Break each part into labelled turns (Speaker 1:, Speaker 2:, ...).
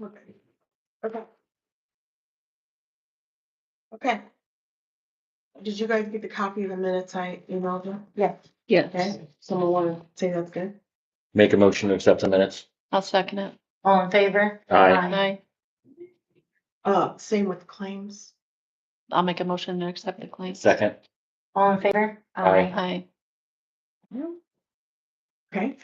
Speaker 1: Okay. Okay. Okay. Did you guys get the copy of the minutes I emailed you?
Speaker 2: Yeah.
Speaker 3: Yes,
Speaker 1: Okay, someone wanna say that's good?
Speaker 4: Make a motion to accept the minutes.
Speaker 3: I'll second it.
Speaker 2: All in favor?
Speaker 4: Aye.
Speaker 1: Same with claims.
Speaker 3: I'll make a motion to accept the claim.
Speaker 4: Second.
Speaker 2: All in favor?
Speaker 4: Aye.
Speaker 3: Aye.
Speaker 1: Okay.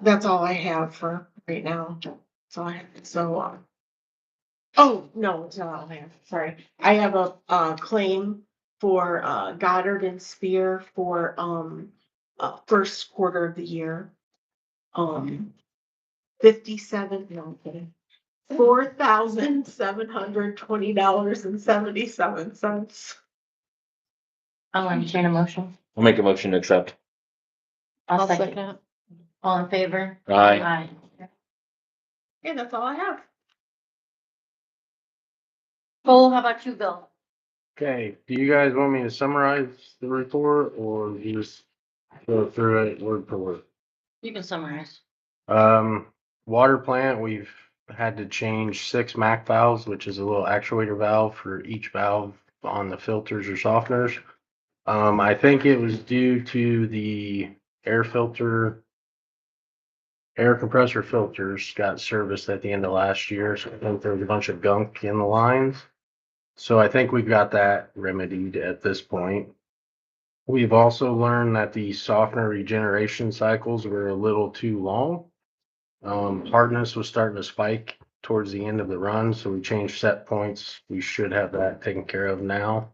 Speaker 1: That's all I have for right now. Oh, no, it's not all I have. Sorry. I have a claim for, Goddard and Spear for, first quarter of the year. 57, no, I'm kidding. $4,720.77.
Speaker 2: I'll entertain a motion.
Speaker 4: I'll make a motion to accept.
Speaker 2: I'll
Speaker 3: I'll
Speaker 2: second.
Speaker 3: second it.
Speaker 2: All in favor?
Speaker 4: Aye.
Speaker 1: Yeah, that's all I have.
Speaker 2: Cole, how about you, Bill?
Speaker 5: Okay, do you guys want me to summarize the report or just go through it word for word?
Speaker 2: You can summarize.
Speaker 5: Water plant, we've had to change 6 MAC valves, which is a little actuator valve for each valve on the filters or softeners. I think it was due to the air compressor filters got serviced at the end of last year. So I think there was a bunch of gunk in the lines. So I think we've got that remedied at this point. We've also learned that the softener regeneration cycles were a little too long. Hardness was starting to spike towards the end of the run, so we changed set points. We should have that taken care of now.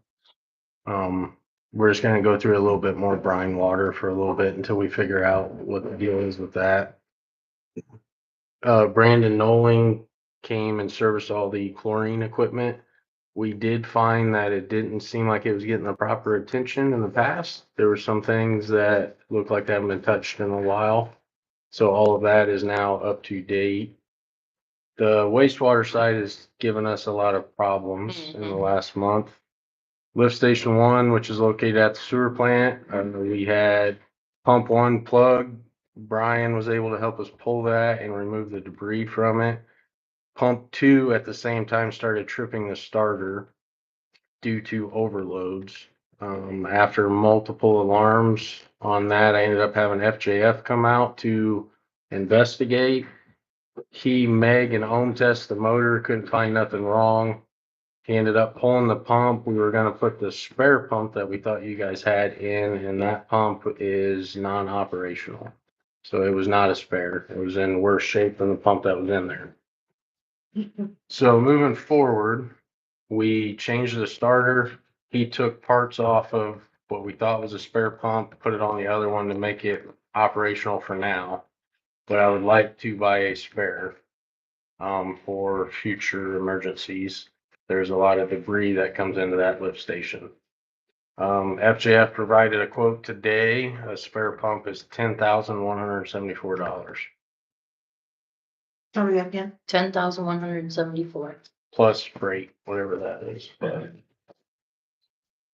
Speaker 5: We're just gonna go through a little bit more brine water for a little bit until we figure out what the deal is with that. Brandon Noling came and serviced all the chlorine equipment. We did find that it didn't seem like it was getting the proper attention in the past. There were some things that looked like they haven't been touched in a while. So all of that is now up to date. The wastewater side has given us a lot of problems in the last month. Lift station 1, which is located at the sewer plant, we had pump 1 plug. Brian was able to help us pull that and remove the debris from it. Pump 2 at the same time started tripping the starter due to overloads. After multiple alarms on that, I ended up having FJF come out to investigate. He, Meg, and ohm test the motor, couldn't find nothing wrong. He ended up pulling the pump. We were gonna put the spare pump that we thought you guys had in, and that pump is non-operational. So it was not a spare. It was in worse shape than the pump that was in there. So moving forward, we changed the starter. He took parts off of what we thought was a spare pump, put it on the other one to make it operational for now. But I would like to buy a spare for future emergencies. There's a lot of debris that comes into that lift station. FJF provided a quote today. A spare pump is $10,174
Speaker 1: Tell me that again.
Speaker 2: 10,174.
Speaker 5: plus freight, whatever that is. But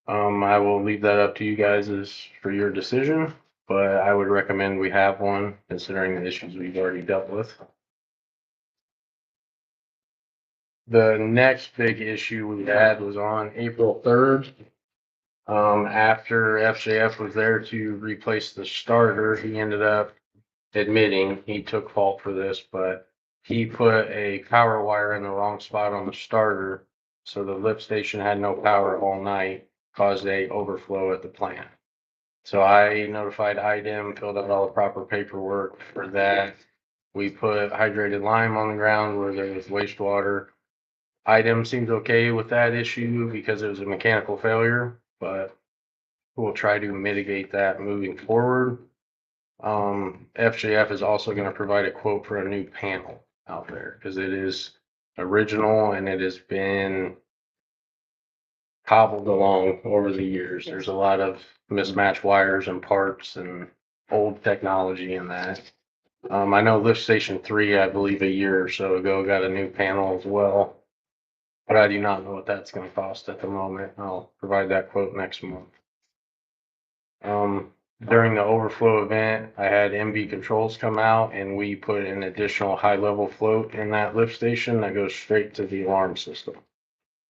Speaker 5: I will leave that up to you guys as for your decision, but I would recommend we have one considering the issues we've already dealt with. The next big issue we had was on April 3rd. After FJF was there to replace the starter, he ended up admitting he took fault for this, but he put a power wire in the wrong spot on the starter. So the lift station had no power all night, caused a overflow at the plant. So I notified IDEM, filled out all the proper paperwork for that. We put hydrated lime on the ground where there was wastewater. IDEM seems okay with that issue because it was a mechanical failure, but we'll try to mitigate that moving forward. FJF is also going to provide a quote for a new panel out there because it is original and it has been cobbled along over the years. There's a lot of mismatched wires and parts and old technology in that. I know lift station 3, I believe a year or so ago, got a new panel as well, but I do not know what that's going to cost at the moment. I'll provide that quote next month. During the overflow event, I had MB Controls come out and we put an additional high level float in that lift station that goes straight to the alarm system.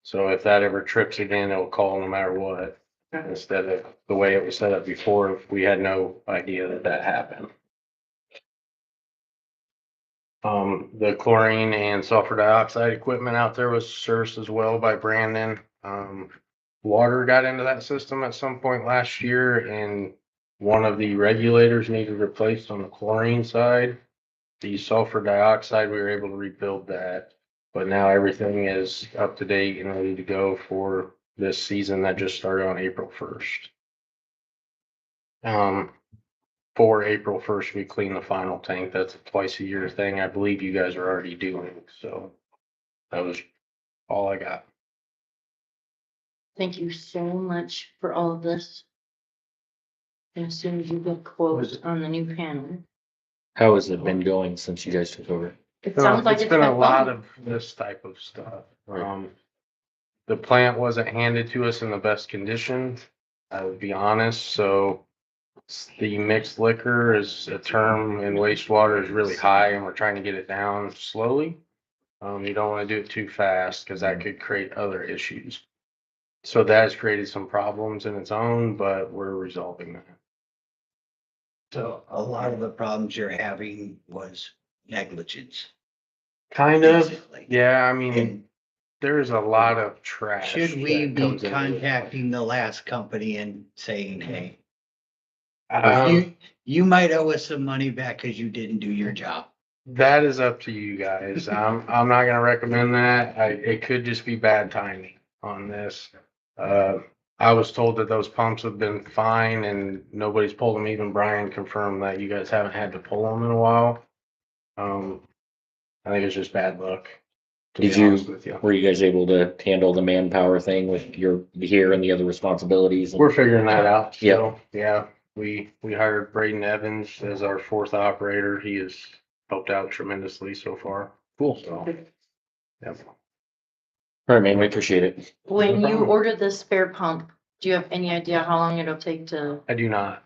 Speaker 5: So if that ever trips again, it'll call no matter what, instead of the way it was set up before, we had no idea that that happened. The chlorine and sulfur dioxide equipment out there was serviced as well by Brandon. Water got into that system at some point last year and one of the regulators needed replaced on the chlorine side. The sulfur dioxide, we were able to rebuild that, but now everything is up to date and ready to go for this season that just started on April 1st. For April 1st, we clean the final tank. That's a twice a year thing. I believe you guys are already doing, so that was all I got.
Speaker 2: Thank you so much for all of this. And as soon as you get quotes on the new panel,
Speaker 4: How has it been going since you guys took over?
Speaker 2: it sounds like
Speaker 5: It's been a lot
Speaker 2: fun.
Speaker 5: of this type of stuff.
Speaker 4: Right.
Speaker 5: The plant wasn't handed to us in the best condition, I would be honest, so the mixed liquor is a term in wastewater is really high and we're trying to get it down slowly. You don't want to do it too fast because that could create other issues. So that has created some problems in its own, but we're resolving that.
Speaker 6: So a lot of the problems you're having was negligence.
Speaker 5: Kind of,
Speaker 6: basically.
Speaker 5: yeah, I mean,
Speaker 6: And
Speaker 5: there's a lot of trash.
Speaker 6: should we
Speaker 5: that
Speaker 6: be
Speaker 5: comes into it.
Speaker 6: contacting the last company and saying, hey,
Speaker 5: Um,
Speaker 6: you might owe us some money back because you didn't do your job?
Speaker 5: That is up to you guys. I'm not gonna recommend that. It could just be bad timing on this. I was told that those pumps have been fine and nobody's pulled them. Even Brian confirmed that you guys haven't had to pull them in a while. I think it's just bad luck. To be
Speaker 4: Did you,
Speaker 5: honest with you.
Speaker 4: were you guys able to handle the manpower thing with your here and the other responsibilities?
Speaker 5: We're figuring that out.
Speaker 4: Yeah.
Speaker 5: So, yeah, we hired Braden Evans as our fourth operator. He has helped out tremendously so far.
Speaker 4: Cool.
Speaker 5: So, yep.
Speaker 4: All right, man, we appreciate it.
Speaker 2: When
Speaker 5: No
Speaker 2: you
Speaker 5: problem.
Speaker 2: order this spare pump, do you have any idea how long it'll take to,
Speaker 5: I do not.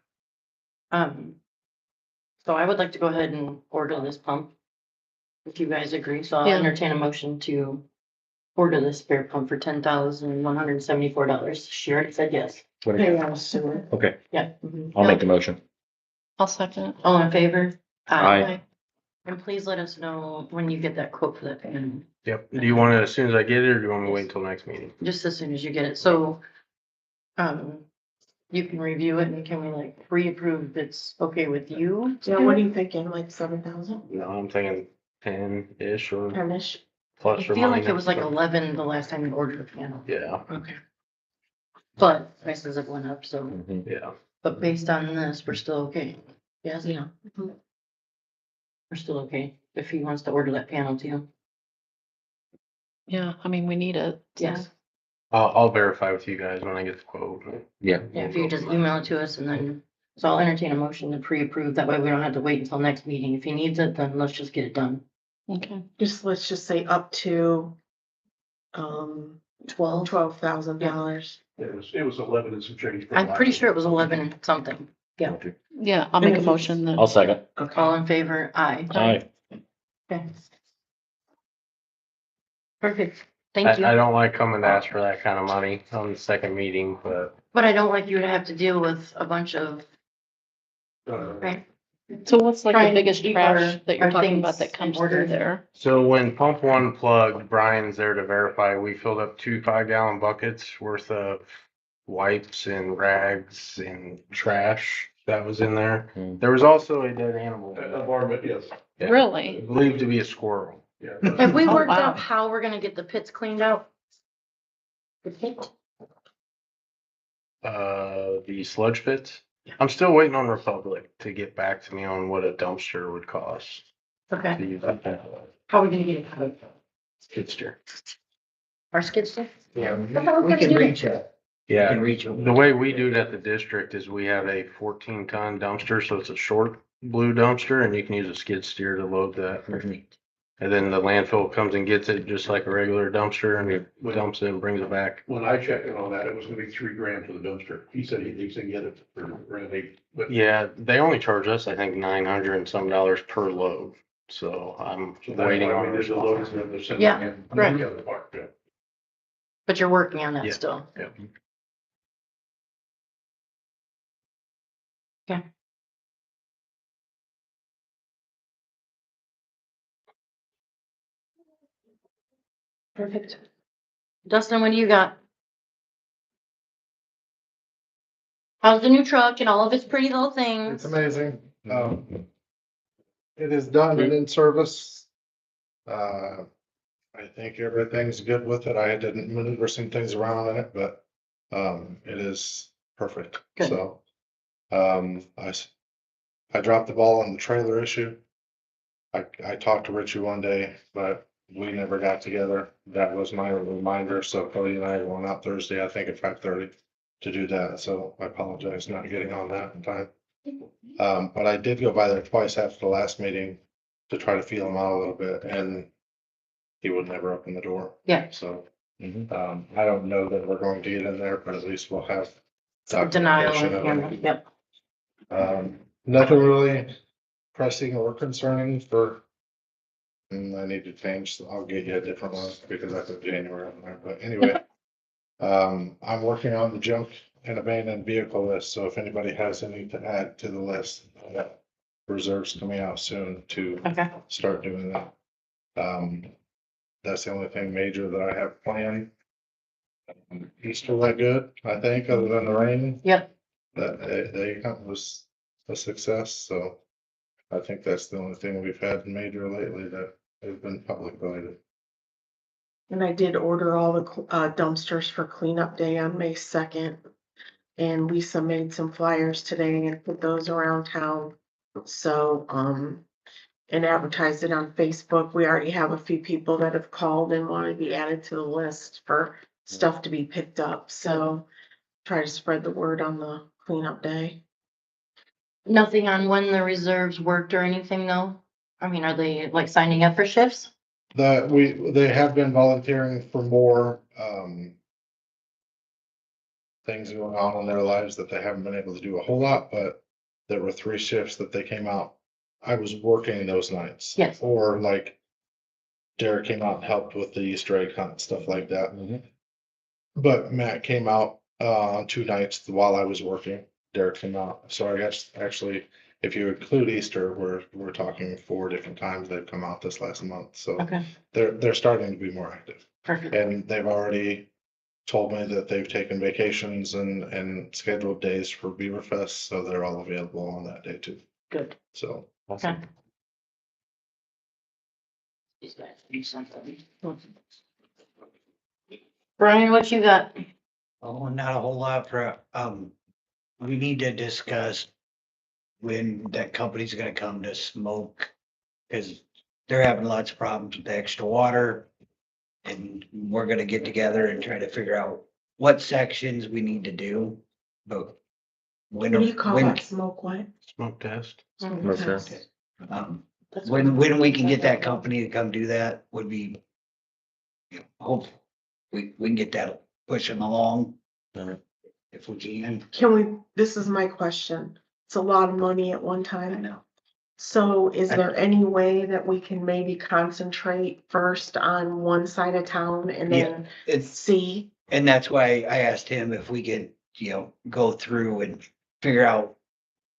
Speaker 2: so I would like to go ahead and order this pump. If you guys agree, so I'll
Speaker 3: Yeah.
Speaker 2: entertain a motion to order this spare pump for $10,174. She already said yes.
Speaker 1: Pay out of sewer.
Speaker 4: Okay,
Speaker 2: Yeah.
Speaker 4: I'll make the motion.
Speaker 3: I'll second it.
Speaker 2: All in favor?
Speaker 4: Aye.
Speaker 2: And please let us know when you get that quote for that panel,
Speaker 5: Yep. Do you want it as soon as I get it or do you want me to wait until next meeting?
Speaker 2: just as soon as you get it, so. You can review it and can we like pre-approve if it's okay with you?
Speaker 1: Yeah, what are you thinking, like 7,000,
Speaker 5: No, I'm thinking 10-ish or
Speaker 1: 10-ish?
Speaker 2: I
Speaker 5: plus or
Speaker 2: feel like
Speaker 5: minus.
Speaker 2: it was like 11 the last time you ordered a panel,
Speaker 5: Yeah,
Speaker 1: Okay.
Speaker 2: but prices have went up, so,
Speaker 4: Mhm.
Speaker 5: yeah.
Speaker 2: but based on this, we're still okay. Yes,
Speaker 1: Yeah.
Speaker 2: we're still okay if he wants to order that panel too.
Speaker 3: Yeah, I mean, we need it. so.
Speaker 2: Yes,
Speaker 5: I'll verify with you guys when I get the quote.
Speaker 4: Yeah,
Speaker 2: yeah, if you could just email it to us and then, so I'll entertain a motion to pre-approve, that way we don't have to wait until next meeting. If he needs it, then let's just get it done.
Speaker 3: Okay.
Speaker 1: Let's just say up to,
Speaker 2: 12?
Speaker 1: $12,000.
Speaker 7: It was 11 and some change.
Speaker 2: I'm pretty sure it was 11 and something. Yeah,
Speaker 3: Yeah, I'll make a motion then.
Speaker 4: I'll second.
Speaker 2: all in favor? Aye.
Speaker 4: Aye.
Speaker 2: Okay. Perfect,
Speaker 5: I
Speaker 2: thank you.
Speaker 5: don't like coming to ask for that kind of money on the second meeting, but
Speaker 2: But I don't like you to have to deal with a bunch of, right?
Speaker 3: So what's like
Speaker 2: Trying
Speaker 3: the
Speaker 2: to
Speaker 3: biggest
Speaker 2: keep
Speaker 3: trash
Speaker 2: our-
Speaker 3: that you're
Speaker 2: our
Speaker 3: talking
Speaker 2: things
Speaker 3: about that
Speaker 2: in
Speaker 3: comes
Speaker 2: order.
Speaker 3: through there?
Speaker 5: so when pump one plugged, Brian's there to verify. We filled up 2 5-gallon buckets worth of wipes and rags and trash that was in there.
Speaker 4: Hmm.
Speaker 5: There was also a dead animal.
Speaker 7: Environment, yes.
Speaker 5: Yeah.
Speaker 3: Really?
Speaker 5: Believed to be a squirrel.
Speaker 7: Yeah.
Speaker 2: Have we
Speaker 3: Oh,
Speaker 2: worked
Speaker 3: wow.
Speaker 2: out how we're gonna get the pits cleaned out? The pit?
Speaker 5: The sludge pits. I'm still waiting on Republic to get back to me on what a dumpster would cost.
Speaker 2: Okay,
Speaker 5: to use that
Speaker 2: how are we gonna get it out?
Speaker 5: skidster.
Speaker 2: Our skid steer?
Speaker 5: Yeah.
Speaker 6: We can reach it. We
Speaker 5: Yeah.
Speaker 6: can reach it.
Speaker 5: The way we do it at the district is we have a 14-ton dumpster, so it's a short blue dumpster and you can use a skid steer to load that. And then the landfill comes and gets it just like a regular dumpster and it dumps it and brings it back.
Speaker 7: When I checked in on that, it was gonna be $3,000 for the dumpster. He said he thinks he can get it for around 8, but.
Speaker 5: Yeah, they only charge us, I think, $900 and some per load. So I'm
Speaker 7: So that's
Speaker 5: waiting
Speaker 7: why
Speaker 5: on
Speaker 7: we
Speaker 5: a
Speaker 7: did the
Speaker 5: response.
Speaker 7: loads and they're sending
Speaker 2: Yeah,
Speaker 7: in
Speaker 2: right.
Speaker 7: the other part, yeah.
Speaker 2: But you're working on that
Speaker 5: Yeah.
Speaker 2: still.
Speaker 7: Yeah.
Speaker 2: Okay. Perfect. Dustin, what do you got? How's the new truck and all of its pretty little
Speaker 8: It's
Speaker 2: things?
Speaker 8: amazing. It is done and in service. I think everything's good with it. I didn't maneuver some things around in it, but, it is perfect.
Speaker 2: Good.
Speaker 8: So, I dropped the ball on the trailer issue. I talked to Richie one day, but we never got together. That was my reminder. So Cody and I are going out Thursday, I think at 5:30 to do that. So I apologize not getting on that in time. But I did go by there twice after the last meeting to try to feel him out a little bit and he would never open the door.
Speaker 2: Yeah.
Speaker 8: So,
Speaker 4: Mhm.
Speaker 8: I don't know that we're going to get in there, but at least we'll have.
Speaker 2: Denial
Speaker 8: documentation
Speaker 2: of
Speaker 8: of it.
Speaker 2: payment, yep.
Speaker 8: Nothing really pressing or concerning for. And I need to change, I'll get you a different one because I put January on there, but anyway. I'm working on the junk and abandoned vehicle list, so if anybody has any to add to the list, I got reserves coming out soon to
Speaker 2: Okay.
Speaker 8: start doing that. That's the only thing major that I have planned. Easter went good, I think, other than the rain.
Speaker 2: Yep.
Speaker 8: That the hunt was a success, so I think that's the only thing we've had major lately that has been public related.
Speaker 1: And I did order all the dumpsters for cleanup day on May 2nd. And Lisa made some flyers today and put those around town. So, and advertised it on Facebook. We already have a few people that have called and want to be added to the list for stuff to be picked up. So try to spread the word on the cleanup day.
Speaker 2: Nothing on when the reserves worked or anything though? I mean, are they like signing up for shifts?
Speaker 8: They have been volunteering for more, things going on in their lives that they haven't been able to do a whole lot, but there were 3 shifts that they came out. I was working those nights.
Speaker 2: Yes.
Speaker 8: Or like Derek came out and helped with the Easter egg hunt, stuff like that.
Speaker 4: Mhm.
Speaker 8: But Matt came out, on 2 nights while I was working. Derek came out. So I guess actually, if you include Easter, we're talking 4 different times they've come out this last month. So
Speaker 2: Okay,
Speaker 8: they're starting to be more active.
Speaker 2: perfect.
Speaker 8: And they've already told me that they've taken vacations and scheduled days for Beaver Fest, so they're all available on that day too.
Speaker 2: Good.
Speaker 8: So
Speaker 2: Okay.
Speaker 4: Awesome.
Speaker 2: These guys do something. Brian, what you got?
Speaker 6: Oh, not a whole lot for, we need to discuss when that company's gonna come to smoke. Cause they're having lots of problems with the extra water. And we're gonna get together and try to figure out what sections we need to do, but.
Speaker 1: What do you call that smoke what?
Speaker 5: Smoke test.
Speaker 4: Okay.
Speaker 1: Test.
Speaker 2: That's
Speaker 6: When we can get that company to come do that would be. Hope we can get that pushing along.
Speaker 4: Alright.
Speaker 6: If we can.
Speaker 1: Can we, this is my question. It's a lot of money at one time.
Speaker 6: I know.
Speaker 1: So is there any way that we can maybe concentrate first on one side of town and then
Speaker 6: It's,
Speaker 1: see?
Speaker 6: and that's why I asked him if we could, go through and figure out.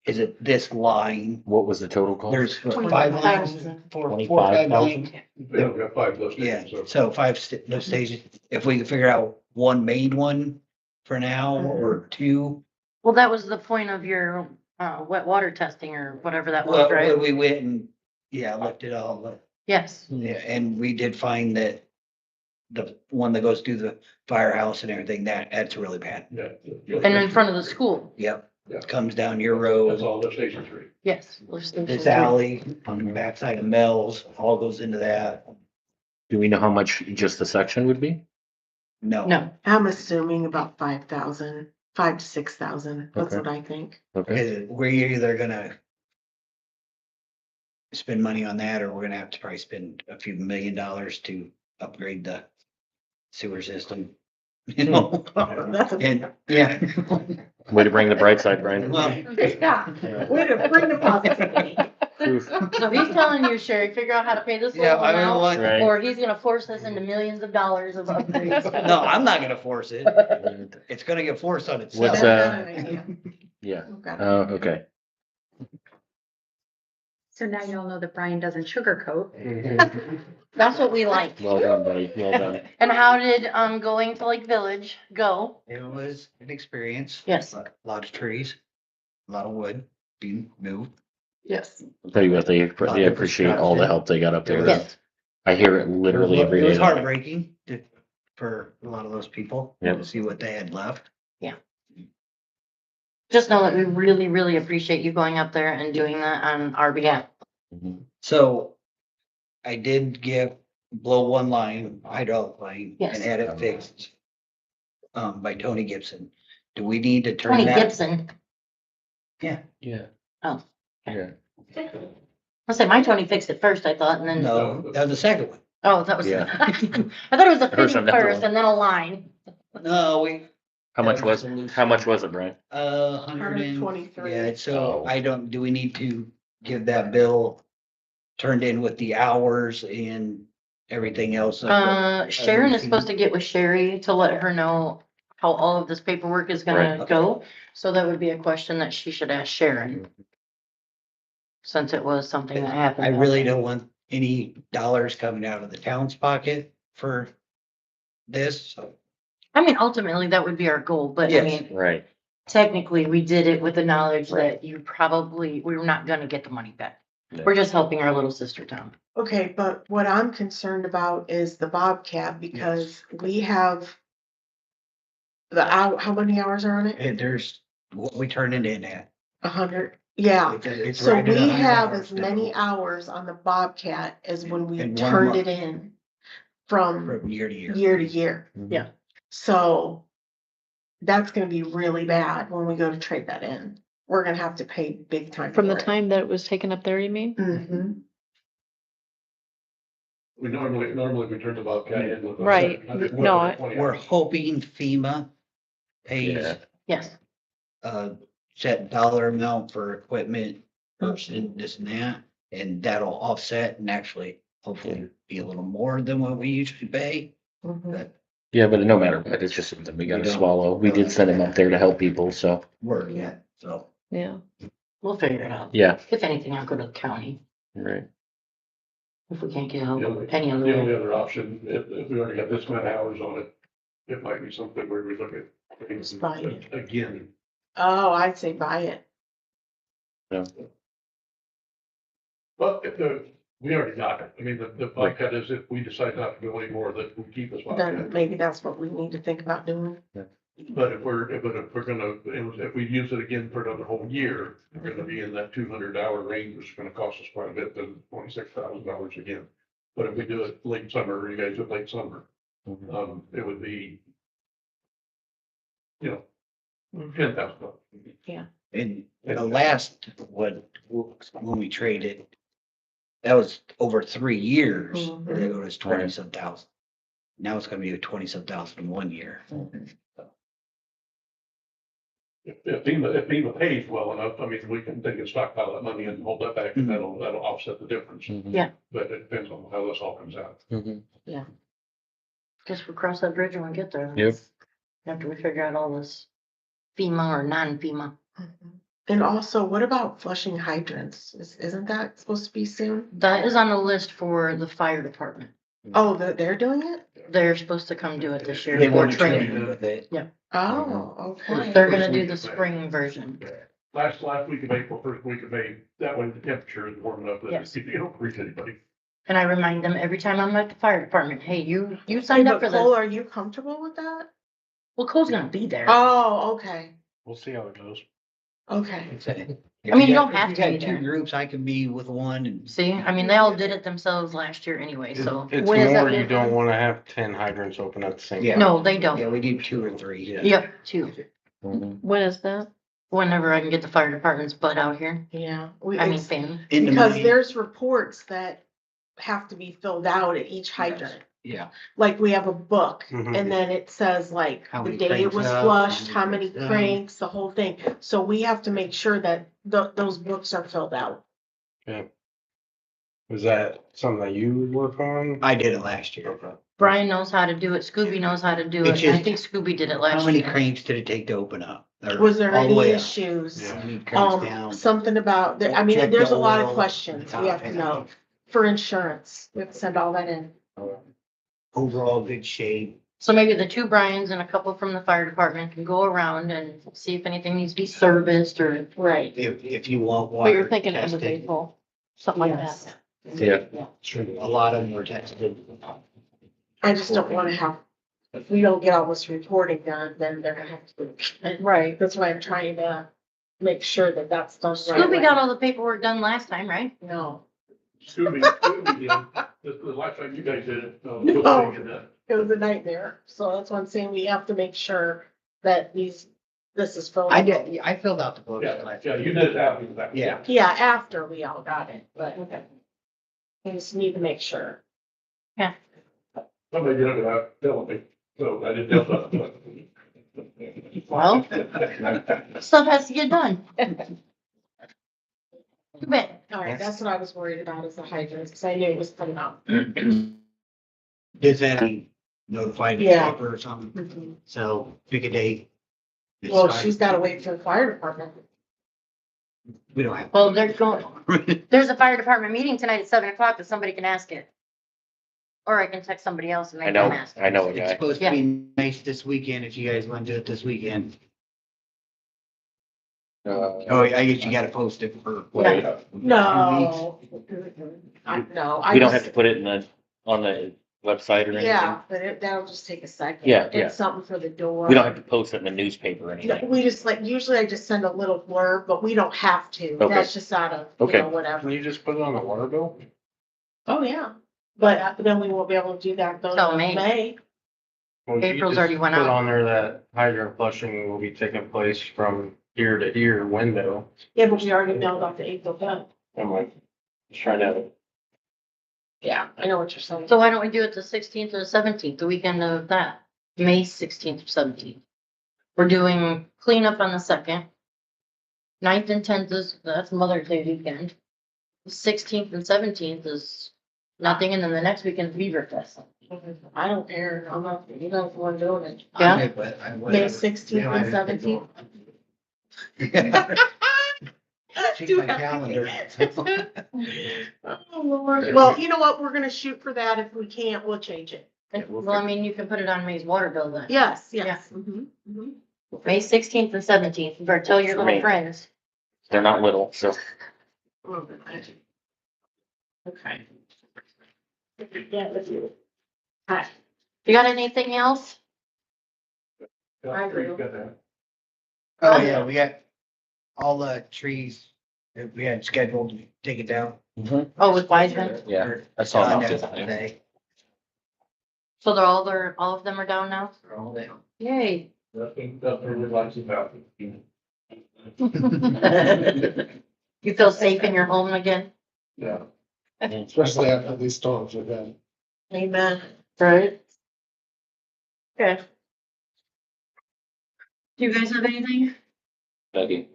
Speaker 6: Is it this line?
Speaker 4: What was the total cost?
Speaker 6: There's 5 lines.
Speaker 2: 25,000.
Speaker 6: 4 or 5
Speaker 4: 25,000?
Speaker 6: lines.
Speaker 7: They don't got 5 lift
Speaker 6: Yeah,
Speaker 7: stations,
Speaker 6: so
Speaker 7: so.
Speaker 6: 5 lift stations, if we can figure out one main one for now or 2.
Speaker 2: Well, that was the point of your, wet water testing or whatever that was,
Speaker 6: Well,
Speaker 2: right?
Speaker 6: we went and, looked at all the,
Speaker 2: Yes.
Speaker 6: and we did find that. The one that goes through the firehouse and everything, that's really bad.
Speaker 7: Yeah.
Speaker 2: And in front of the school,
Speaker 6: Yep,
Speaker 7: Yeah.
Speaker 6: comes down your
Speaker 7: That's
Speaker 6: road,
Speaker 7: all lift station 3.
Speaker 2: yes. lift station
Speaker 6: this
Speaker 2: three.
Speaker 6: alley on the backside of Mel's, all goes into that.
Speaker 4: Do we know how much just the section would be?
Speaker 6: No.
Speaker 2: No,
Speaker 1: I'm assuming about 5,000, 5 to 6,000. That's
Speaker 4: Okay.
Speaker 1: what I think.
Speaker 4: Okay.
Speaker 6: We're either gonna. spend money on that, or we're gonna have to probably spend a few $1 million to upgrade the sewer system. You know,
Speaker 1: That's a,
Speaker 6: and, yeah.
Speaker 4: Way to bring the bright side, Brian.
Speaker 6: Well,
Speaker 1: yeah, way to bring the positivity.
Speaker 2: So he's telling you, Sherry, figure out how to pay this
Speaker 6: yeah,
Speaker 2: little
Speaker 6: I mean,
Speaker 2: amount,
Speaker 6: what,
Speaker 4: Right.
Speaker 2: or he's gonna force us into millions of dollars of upgrades.
Speaker 6: no, I'm not gonna force it. It's gonna get forced on itself.
Speaker 4: What's,
Speaker 1: That's not an idea.
Speaker 4: Yeah,
Speaker 1: We've got
Speaker 4: oh,
Speaker 1: it.
Speaker 4: okay.
Speaker 9: So now you all know that Brian doesn't sugarcoat.
Speaker 2: That's what we like.
Speaker 4: Well done, buddy, well done.
Speaker 2: And how did, going to Lake Village go?
Speaker 6: It was an experience.
Speaker 2: Yes.
Speaker 6: A lot of trees, a lot of wood being moved.
Speaker 2: Yes.
Speaker 4: I'll tell you what, they appreciate all the help they got up there.
Speaker 2: Yes.
Speaker 4: I hear it literally every
Speaker 6: It
Speaker 4: day.
Speaker 6: was heartbreaking for a lot of those people
Speaker 4: Yep.
Speaker 6: to see what they had left.
Speaker 2: Just know that we really, really appreciate you going up there and doing that on our behalf.
Speaker 4: Mhm.
Speaker 6: So I did blow one line, hydraulic line,
Speaker 2: Yes.
Speaker 6: and had it fixed by Tony Gibson. Do we need to turn
Speaker 2: Tony
Speaker 6: that?
Speaker 2: Gibson.
Speaker 6: Yeah.
Speaker 4: Yeah.
Speaker 2: Oh.
Speaker 4: Yeah.
Speaker 2: I say my Tony fixed it first, I thought, and then,
Speaker 6: No, that was the second one.
Speaker 2: oh, that was,
Speaker 4: Yeah.
Speaker 2: I thought it was a
Speaker 4: Heard
Speaker 2: fitting
Speaker 4: something
Speaker 2: first
Speaker 4: else.
Speaker 2: and then a line.
Speaker 6: No, we.
Speaker 4: How much was it, Brian?
Speaker 1: 123.
Speaker 6: Yeah, so
Speaker 4: Oh.
Speaker 6: do we need to give that bill turned in with the hours and everything else?
Speaker 2: Sharon is supposed to get with Sherry to let her know how all of this paperwork is gonna
Speaker 6: Right.
Speaker 2: go. So that would be a question that she should ask Sharon. Since it was something that happened.
Speaker 6: I really don't want any dollars coming out of the town's pocket for this, so.
Speaker 2: I mean, ultimately, that would be our goal, but I
Speaker 6: Yes.
Speaker 2: mean,
Speaker 4: Right,
Speaker 2: technically, we did it with the knowledge
Speaker 4: Right.
Speaker 2: that we're not gonna get the money back.
Speaker 4: Yeah.
Speaker 2: We're just helping our little sister town.
Speaker 1: Okay, but what I'm concerned about is the Bobcat because we have how many hours are on it?
Speaker 6: And there's what we turn it in at.
Speaker 1: 100, yeah.
Speaker 6: It's
Speaker 1: So
Speaker 6: right at
Speaker 1: we
Speaker 6: 100
Speaker 1: have
Speaker 6: hours
Speaker 1: as many
Speaker 6: now
Speaker 1: hours on the Bobcat as when we
Speaker 6: In one
Speaker 1: turned
Speaker 6: month.
Speaker 1: it in from
Speaker 6: From year to year.
Speaker 1: year to year.
Speaker 2: Yeah.
Speaker 1: So that's gonna be really bad when we go to trade that in. We're gonna have to pay big time.
Speaker 3: From the
Speaker 1: for it.
Speaker 3: time that it was taken up there, you mean?
Speaker 1: Mhm.
Speaker 7: We normally we turn the Bobcat in with.
Speaker 3: Right. No,
Speaker 6: We're hoping FEMA pays
Speaker 4: yeah,
Speaker 2: Yes,
Speaker 6: a set dollar amount for equipment, person, this and that, and that'll offset and actually hopefully be a little more than what we usually pay.
Speaker 1: Mhm.
Speaker 6: But
Speaker 4: yeah, but no matter what, it's just something we gotta
Speaker 6: We don't-
Speaker 4: swallow. We did send him up there to help people, so,
Speaker 6: we're, so.
Speaker 3: yeah.
Speaker 2: we'll figure it out.
Speaker 4: yeah,
Speaker 2: If anything, I'll go to the county
Speaker 4: right.
Speaker 2: if we can't get
Speaker 7: The
Speaker 2: help
Speaker 7: only
Speaker 2: any other
Speaker 7: the
Speaker 2: way.
Speaker 7: only other option, if we already have this many hours on it, it might be something where we look at things
Speaker 1: Buy it.
Speaker 7: again.
Speaker 1: Oh, I'd say buy it.
Speaker 7: But we already got it. I mean, the Bobcat is if we decide not to go anymore, that we keep this
Speaker 1: Then
Speaker 7: Bobcat.
Speaker 1: maybe that's what we need to think about doing.
Speaker 7: But if we're gonna, if we use it again for another whole year, we're gonna be in that 200-hour range, which is gonna cost us quite a bit, than $26,000 again. But if we do it late summer, you guys do it late summer,
Speaker 4: Mhm.
Speaker 7: it would be, you know,
Speaker 1: Mhm.
Speaker 7: $10,000.
Speaker 6: And the last, when we traded, that was over 3 years,
Speaker 1: Mhm.
Speaker 6: it was 20-some thousand. Now it's gonna be 20-some thousand in 1 year.
Speaker 7: If FEMA pays well enough, I mean, they can stockpile that money and hold that back, and that'll offset the difference.
Speaker 4: Mhm.
Speaker 2: Yeah.
Speaker 7: But it depends on how this all comes out.
Speaker 4: Mhm.
Speaker 2: Guess we'll cross that bridge when we get there.
Speaker 4: Yep.
Speaker 2: After we figure out all this FEMA or non-FEMA.
Speaker 1: Mhm. And also, what about flushing hydrants? Isn't that supposed to be soon?
Speaker 2: That is on the list for the fire department.
Speaker 1: Oh, they're doing it?
Speaker 2: They're supposed to come do it this year
Speaker 6: They
Speaker 2: for
Speaker 6: want to
Speaker 2: training.
Speaker 6: train with it.
Speaker 1: Oh, okay.
Speaker 2: They're gonna do the spring version.
Speaker 7: Last week of April, first week of May, that way the temperature is warm enough that
Speaker 2: Yes.
Speaker 7: you don't reach anybody.
Speaker 2: And I remind them every time I'm at the fire department, hey, you
Speaker 1: Hey,
Speaker 2: signed up
Speaker 1: but
Speaker 2: for
Speaker 1: Cole,
Speaker 2: this.
Speaker 1: are you comfortable with that?
Speaker 2: Well, Cole's gonna be there.
Speaker 1: Oh, okay,
Speaker 5: We'll see how it goes.
Speaker 1: okay.
Speaker 2: I mean, you don't have
Speaker 6: If
Speaker 2: to
Speaker 6: you
Speaker 2: be
Speaker 6: got two
Speaker 2: there.
Speaker 6: groups, I can be with one and.
Speaker 2: See, I mean, they all did it themselves last year anyway, so.
Speaker 5: It's
Speaker 1: When is that
Speaker 5: more, you
Speaker 1: meeting?
Speaker 5: don't wanna have 10 hydrants open at the same
Speaker 6: Yeah.
Speaker 5: time.
Speaker 2: No, they don't.
Speaker 6: Yeah, we do 2 or 3.
Speaker 2: Yep, two.
Speaker 4: Mhm.
Speaker 3: When is that?
Speaker 2: Whenever I can get the fire department's butt out here.
Speaker 1: Yeah.
Speaker 2: Family.
Speaker 6: In the
Speaker 1: Because
Speaker 6: money.
Speaker 1: there's reports that have to be filled out at each hydrant.
Speaker 6: Yeah.
Speaker 1: Like we have a book
Speaker 5: Mhm.
Speaker 1: and then it says like
Speaker 6: How
Speaker 1: the
Speaker 6: many
Speaker 1: day it
Speaker 6: cranks
Speaker 1: was
Speaker 6: up,
Speaker 1: flushed,
Speaker 6: how
Speaker 1: how
Speaker 6: many
Speaker 1: many
Speaker 6: cranks down.
Speaker 1: cranks, the whole thing. So we have to make sure that those books are filled out.
Speaker 5: Was that something that you work on?
Speaker 6: I did it last year.
Speaker 5: Okay.
Speaker 2: Brian knows how to do it. Scooby knows how to do
Speaker 6: It's
Speaker 2: it. I
Speaker 6: just-
Speaker 2: think Scooby did it
Speaker 6: How
Speaker 2: last
Speaker 6: many
Speaker 2: year.
Speaker 6: cranks did it take to open up? Or
Speaker 1: Was there
Speaker 6: all the
Speaker 1: any
Speaker 6: way up?
Speaker 1: issues?
Speaker 5: Yeah.
Speaker 6: How many cranks down?
Speaker 1: Something about, I mean,
Speaker 6: Check
Speaker 1: there's
Speaker 6: the
Speaker 1: a lot of
Speaker 6: oil,
Speaker 1: questions we have to
Speaker 6: top
Speaker 1: know
Speaker 6: end.
Speaker 1: for insurance. We have to send all that in.
Speaker 6: Overall good shape.
Speaker 2: So maybe the two Brians and a couple from the fire department can go around and see if anything needs to be serviced or.
Speaker 1: Right.
Speaker 6: If you want
Speaker 3: But
Speaker 6: water
Speaker 3: you're thinking end of
Speaker 6: tested,
Speaker 3: April, something like
Speaker 1: Yes.
Speaker 3: that.
Speaker 4: Yeah.
Speaker 6: a lot of them were tested.
Speaker 1: I just don't wanna have, if we don't get all this reporting done, then they're gonna have to.
Speaker 3: Right.
Speaker 1: That's why I'm trying to make sure that that's done right.
Speaker 2: Scooby
Speaker 1: away.
Speaker 2: got all the paperwork done last time, right?
Speaker 1: No,
Speaker 7: Scooby, the last time you guys did it.
Speaker 1: No.
Speaker 7: you'll take it.
Speaker 1: it was a nightmare. So that's why I'm saying we have to make sure that this is filled.
Speaker 6: I
Speaker 1: out.
Speaker 6: did, I filled out the books
Speaker 7: Yeah,
Speaker 6: last
Speaker 7: yeah,
Speaker 6: year.
Speaker 7: you did it after the fact.
Speaker 6: Yeah.
Speaker 1: Yeah, after we all got it, but we just need to make sure.
Speaker 7: Somebody did it without telling me, so I didn't tell them.
Speaker 2: Well, stuff has to get done. Too bad.
Speaker 1: All right,
Speaker 6: Yes.
Speaker 1: that's what I was worried about is the hydrants, because I knew it was coming up.
Speaker 6: Does that notify the
Speaker 1: Yeah.
Speaker 6: paper or something?
Speaker 1: Mhm.
Speaker 6: So pick a date.
Speaker 1: Well, she's gotta wait for the fire department.
Speaker 6: We don't have.
Speaker 2: Well, there's a fire department meeting tonight at 7 o'clock, that somebody can ask it. Or I can text somebody else and they
Speaker 4: I
Speaker 2: can
Speaker 4: know,
Speaker 2: ask.
Speaker 4: I know a
Speaker 6: It's
Speaker 4: guy.
Speaker 6: supposed to be nice this weekend if you guys want to do it this weekend. Oh, I guess you gotta post it for.
Speaker 2: Yeah.
Speaker 1: No. No. I
Speaker 4: We don't
Speaker 1: just-
Speaker 4: have to put it on the website or anything.
Speaker 1: Yeah, but that'll just take a second.
Speaker 4: Yeah, yeah.
Speaker 1: It's something for the door.
Speaker 4: We don't have to post it in the newspaper or
Speaker 1: No,
Speaker 4: anything.
Speaker 1: we just usually I just send a little blurb, but we don't have to.
Speaker 4: Okay.
Speaker 1: That's just out of,
Speaker 4: Okay.
Speaker 1: whatever.
Speaker 5: Can you just put it on the water bill?
Speaker 1: Oh, yeah. But then we won't be able to do that though.
Speaker 2: Till
Speaker 1: in
Speaker 2: May.
Speaker 5: Well, you
Speaker 2: April's
Speaker 5: just
Speaker 2: already went
Speaker 5: Put
Speaker 2: out.
Speaker 5: on there that hydrant flushing will be taking place from here to here window.
Speaker 1: Yeah, but we already mailed out the April bill.
Speaker 5: I'm like, trying to,
Speaker 1: Yeah, I know what you're saying.
Speaker 2: So why don't we do it the 16th or the 17th, the weekend of that, May 16th or 17th? We're doing cleanup on the 2nd. 9th and 10th that's Mother's Day weekend. 16th and 17th is nothing, and then the next weekend is Beaver Fest.
Speaker 1: I don't care. I'm not, you guys want doing it.
Speaker 2: Yeah.
Speaker 6: Okay, but I-
Speaker 1: May
Speaker 6: whatever.
Speaker 1: 16th
Speaker 6: Yeah,
Speaker 1: and
Speaker 6: I-
Speaker 1: 17th.
Speaker 6: Check my calendar.
Speaker 1: Oh, Lord. Well, you know what? We're gonna shoot for that. If we can't, we'll change it.
Speaker 2: Well, I mean, you can put it on May's water bill then.
Speaker 1: Yes, yes. Mhm, mhm.
Speaker 2: May 16th and 17th, you better tell your
Speaker 4: For
Speaker 2: little
Speaker 4: me.
Speaker 2: friends.
Speaker 4: They're not little, so.
Speaker 1: Okay. Yeah, let's do it. Hi.
Speaker 2: You got anything else?
Speaker 1: I agree.
Speaker 6: Oh, yeah, we got all the trees that we had scheduled to take it down.
Speaker 2: Oh, with Wiseman?
Speaker 4: Yeah, I saw
Speaker 6: Done
Speaker 4: that
Speaker 6: that
Speaker 4: today.
Speaker 6: today.
Speaker 2: So all of them are down now?
Speaker 6: They're all down.
Speaker 2: Yay.
Speaker 7: Nothing really likes about it.
Speaker 2: You feel safe in your home again?
Speaker 7: Yeah.
Speaker 8: Especially after these storms we've had.
Speaker 1: Amen.
Speaker 2: Right. Okay. Do you guys have anything?
Speaker 4: Maybe.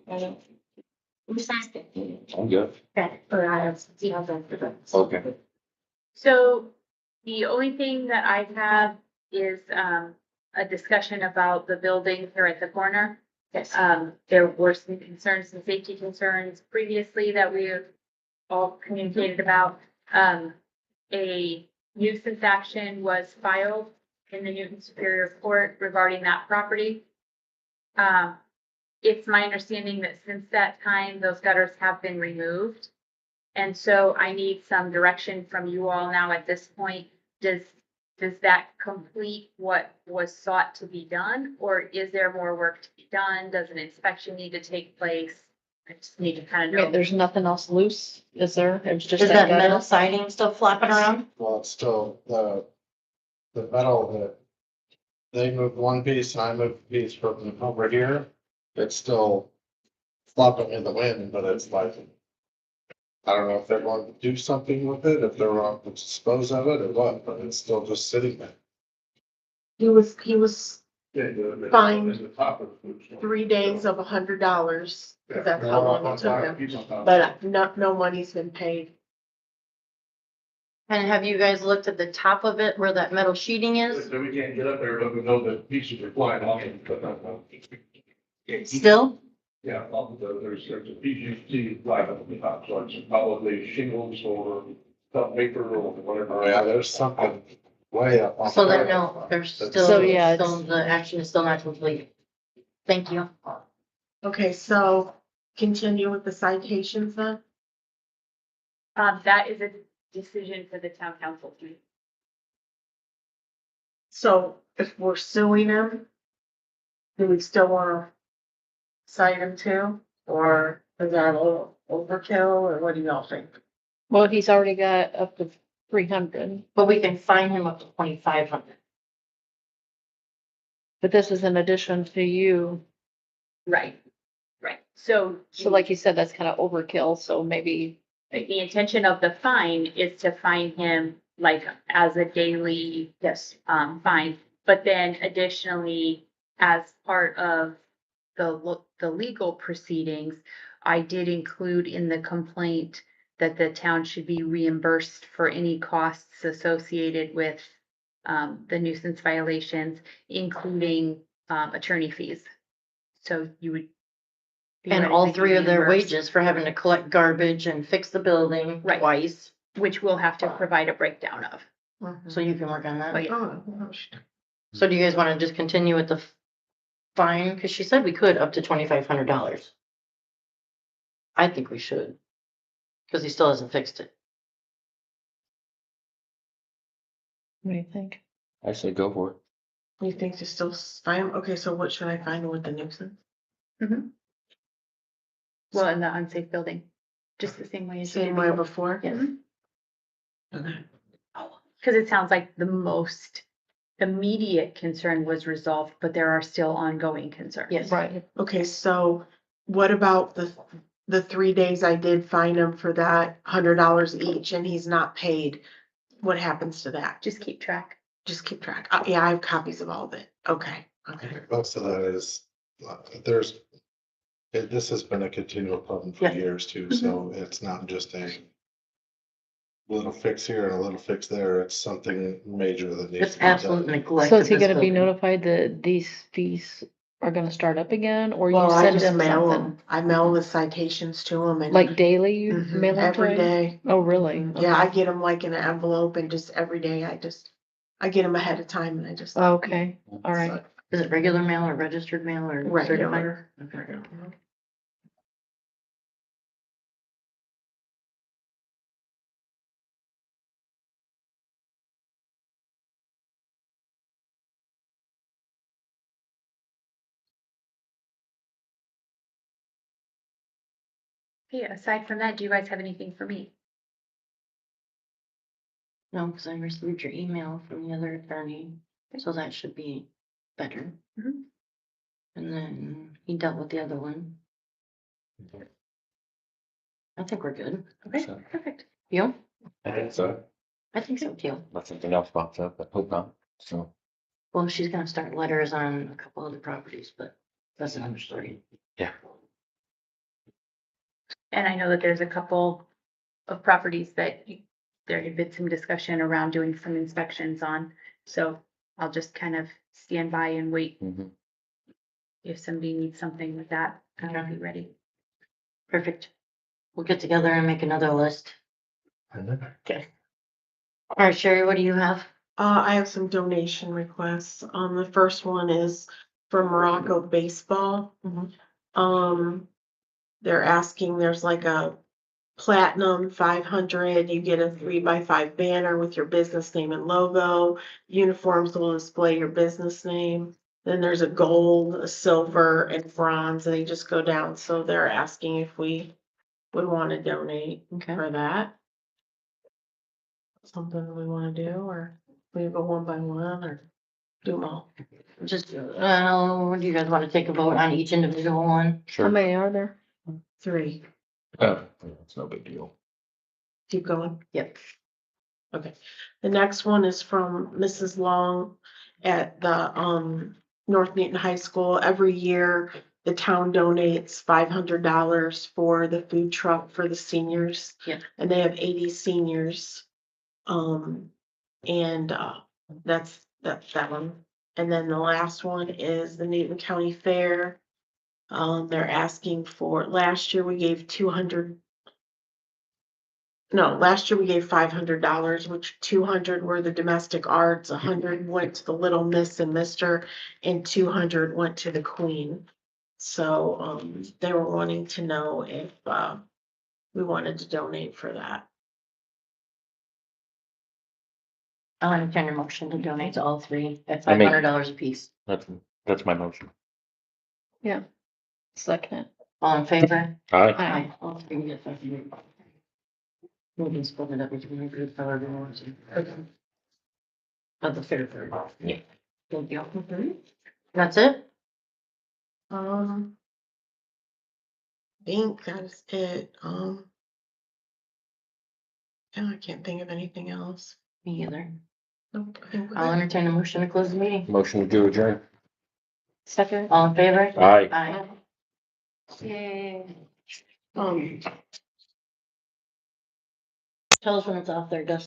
Speaker 2: Who's asking?
Speaker 4: I'm good.
Speaker 2: Okay.
Speaker 1: Or I have,
Speaker 4: Okay.
Speaker 10: So the only thing that I have is a discussion about the building here at the corner.
Speaker 1: Yes.
Speaker 10: There were some concerns, some safety concerns previously that we all communicated about. A nuisance action was filed in the Newton Superior Court regarding that property. It's my understanding that since that time, those gutters have been removed. And so I need some direction from you all now at this point. Does that complete what was sought to be done? Or is there more work to be done? Does an inspection need to take place? I just need to kind of know.
Speaker 3: There's nothing else loose, is there? It was just
Speaker 2: Is that
Speaker 3: gutter?
Speaker 2: metal siding still flapping around?
Speaker 8: Well, it's still the metal that they moved one piece and I moved a piece from over here. It's still flopping in the wind, but it's like, I don't know if they're going to do something with it, if they're going to dispose of it or what, but it's still just sitting there.
Speaker 1: He was
Speaker 7: Yeah,
Speaker 1: Fine.
Speaker 7: at the top of the food store.
Speaker 1: 3 days of $100,
Speaker 7: Yeah.
Speaker 1: because that's how long it took him, but no money's been paid.
Speaker 2: And have you guys looked at the top of it where that metal sheeting is?
Speaker 7: So we can't get up there, but we know that pieces are flying off.
Speaker 2: Still?
Speaker 7: Yeah, there's a piece you see flying up the top, so it's probably shingles or some paper or whatever.
Speaker 8: Oh, yeah, there's something way up. on
Speaker 2: So
Speaker 8: the-
Speaker 2: then, no, there's
Speaker 8: So,
Speaker 2: still,
Speaker 3: yeah,
Speaker 2: still,
Speaker 3: it's-
Speaker 2: the action is still not complete. Thank you.
Speaker 1: Okay, so continue with the citations then?
Speaker 10: That is a decision for the town council to make.
Speaker 1: So if we're suing him, do we still wanna cite him too? Or is that a little overkill, or what do y'all think?
Speaker 3: Well, he's already got up to 300,
Speaker 2: But we can fine him up to 2,500.
Speaker 3: but this is in addition to you.
Speaker 10: Right, right. So.
Speaker 3: So like you said, that's kind of overkill, so maybe,
Speaker 10: The intention of the fine is to fine him like as a daily,
Speaker 2: Yes.
Speaker 10: fine. But then additionally, as part of the legal proceedings, I did include in the complaint that the town should be reimbursed for any costs associated with the nuisance violations, including attorney fees. So you would.
Speaker 2: And all
Speaker 10: theoretically be
Speaker 2: 3 of their
Speaker 10: reimbursed,
Speaker 2: wages for having to collect garbage and fix the building
Speaker 10: Right.
Speaker 2: twice.
Speaker 10: which we'll have to provide a breakdown of.
Speaker 2: So you can work on
Speaker 10: Oh,
Speaker 2: that.
Speaker 10: yeah.
Speaker 1: Oh, gosh.
Speaker 2: So do you guys want to just continue with the fine? Cause she said we could up to $2,500. I think we should. Cause he still hasn't fixed it.
Speaker 3: what do you think?
Speaker 4: I say go for it.
Speaker 1: You think to still fine? Okay, so what should I find with the nuisance?
Speaker 10: Well, in the unsafe building, just the same way as you
Speaker 1: Same
Speaker 10: did
Speaker 1: way
Speaker 10: before.
Speaker 1: before?
Speaker 10: Yes.
Speaker 1: Okay.
Speaker 10: Because it sounds like the most immediate concern was resolved, but there are still ongoing concerns.
Speaker 2: Yes.
Speaker 3: Right,
Speaker 1: Okay, so what about the 3 days I did fine him for that $100 each and he's not paid? What happens to that?
Speaker 10: Just keep track.
Speaker 1: Just keep track. Yeah, I have copies of all of it. Okay, okay.
Speaker 8: Most of that is, this has been a continual problem for
Speaker 2: Yeah.
Speaker 8: years too, so it's not just a little fix here and a little fix there, it's something major that needs
Speaker 2: It's
Speaker 8: to be done.
Speaker 2: absolute neglect.
Speaker 3: so
Speaker 2: of
Speaker 3: is he
Speaker 2: this
Speaker 3: gonna be
Speaker 2: building.
Speaker 3: notified that these fees are gonna start up again, or you
Speaker 1: Well, I
Speaker 3: send
Speaker 1: just
Speaker 3: him
Speaker 1: mail
Speaker 3: something?
Speaker 1: them. I mail the citations to him and.
Speaker 3: Like daily, you
Speaker 1: Mhm,
Speaker 3: mail them to
Speaker 1: every
Speaker 3: him?
Speaker 1: day.
Speaker 3: Oh, really?
Speaker 1: Yeah, I
Speaker 3: Okay.
Speaker 1: get them like in an envelope and just every day I get them ahead of time and I just.
Speaker 3: Okay, all right.
Speaker 2: Is it regular mail or registered mail or certified?
Speaker 1: Regular.
Speaker 2: Okay.
Speaker 10: Hey, aside from that, do you guys have anything for me?
Speaker 2: No, because I received your email from the other attorney, so that should be better.
Speaker 10: Mhm.
Speaker 2: And then he dealt with the other one. I think we're good.
Speaker 10: Okay,
Speaker 4: So-
Speaker 10: perfect.
Speaker 2: You?
Speaker 4: I think so.
Speaker 2: I think so too.
Speaker 4: Unless something else pops up, but hope not. So,
Speaker 2: Well, she's gonna start letters on a couple other properties, but that's another story.
Speaker 10: And I know that there's a couple of properties that there had been some discussion around doing some inspections on. So I'll just kind of stand by and wait.
Speaker 4: mhm.
Speaker 10: If somebody needs something with that, I'll be ready.
Speaker 2: Perfect. We'll get together and make another list. Okay. All right, Sherry, what do you have?
Speaker 1: I have some donation requests. The first one is for Morocco baseball. They're asking, there's like a platinum 500, you get a 3x5 banner with your business name and logo. Uniforms will display your business name. Then there's a gold, a silver, and bronze, and they just go down. So they're asking if we would want to donate
Speaker 2: Okay.
Speaker 1: for that. Something we want to do, or we go one by one, or do them all.
Speaker 2: Just, do you guys want to take a vote on each individual one?
Speaker 3: How
Speaker 4: Sure.
Speaker 3: many are there?
Speaker 1: 3.
Speaker 4: Oh, it's no big deal.
Speaker 1: Keep going.
Speaker 2: Yep.
Speaker 1: Okay. The next one is from Mrs. Long at the, North Newton High School. Every year, the town donates $500 for the food truck for the seniors.
Speaker 2: Yeah.
Speaker 1: And they have 80 seniors. And, that's that one. And then the last one is the Newton County Fair. They're asking for, last year we gave $500, which 200 were the domestic arts, 100 went to the Little Miss and Mister, and 200 went to the Queen. So, they were wanting to know if, we wanted to donate for that.
Speaker 2: I'll entertain a motion to donate to all three at
Speaker 4: I make-
Speaker 2: $500 a piece.
Speaker 4: That's my motion.
Speaker 3: Second.
Speaker 2: All in favor?
Speaker 4: Aye.
Speaker 3: Aye.
Speaker 2: All three get $500. We can split it up between the group, however you want to. Okay. Of the fair third.
Speaker 4: Yeah.
Speaker 2: Thank you. That's it?
Speaker 1: Think that's it. Yeah, I can't think of anything else.
Speaker 2: Me either.
Speaker 1: Nope, I think we're
Speaker 2: I'll
Speaker 1: good.
Speaker 2: entertain a motion to close the meeting.
Speaker 4: Motion to adjourn.
Speaker 3: Second.
Speaker 2: All in favor?
Speaker 4: Aye.
Speaker 2: Aye. Yay.
Speaker 1: Um,
Speaker 2: Tell us when it's off there, Dustin.